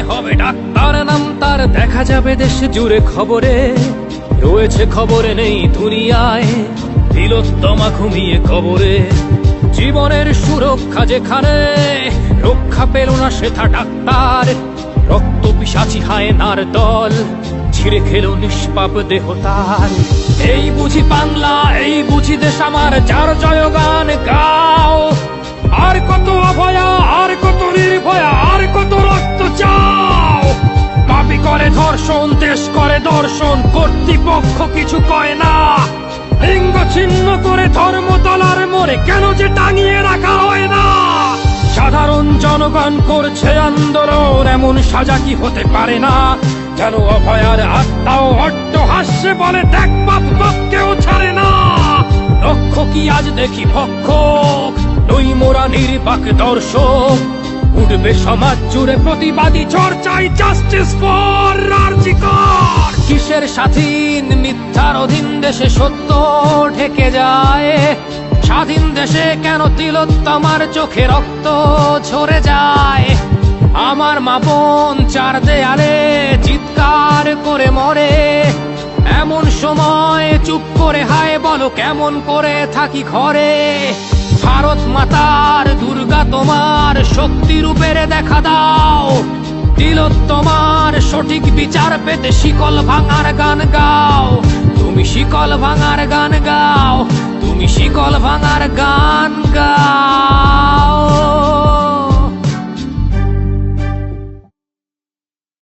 হবে ডাক্তার নাম তার, দেখা যাবে দেশ জুড়ে খবরে, রয়েছে খবরে নেই দুনিয়ায় তিলোত্তমা ঘুমিয়ে কবরে। জীবনের সুরক্ষা যেখানে, রক্ষা পেল না সেথা ডাক্তার, রক্ত পিশাচি হায়নার দল ছিঁড়ে খেলো নিষ্পাপ দেহ তার। এই বুঝি বাংলা, এই বুঝি দেশ আমার, যার জয়গান গাও। আর কত অভয়া, আর কত নির্ভয়া, আর কত রক্ত চাও। পাপী করে ধর্ষণ, দেশ করে দর্শন, কর্তৃপক্ষ কিছু কয় না। লিঙ্গ ছিন্ন করে ধর্মতলার মোড়ে কেন যে টাঙিয়ে রাখা হয় না। সাধারণ জনগণ করছে আন্দোলন, এমন সাজা কি হতে পারে না। যেন অভয়ার আত্মাও অট্ট হাস্যে বলে, দেখ বাপ বাপ কেউ ছাড়ে না। লক্ষ্য কি আজ দেখি ভক্ষক, নই মোরা নির্বাক দর্শক। উঠবে সমাজ জুড়ে প্রতিবাদী চর্চাই, জাস্টিস ফর আরজি কর। কিসের স্বাধীন, মিথ্যার অধীন দেশে সত্য ঢেকে যায়। স্বাধীন দেশে কেন তিলোত্তমার চোখে রক্ত ঝরে যায়। আমার মা বোন চার দেয়ালে চিৎকার করে মরে, এমন সময় চুপ করে হায় বলো কেমন করে থাকি ঘরে। ভারত মাতার, দুর্গা তোমার শক্তি রূপের দেখা দাও। তিলোত্তমার সঠিক বিচার পেতে শিকল ভাঙার গান গাও। তুমি শিকল ভাঙার গান গাও, তুমি শিকল ভাঙার গান গাও।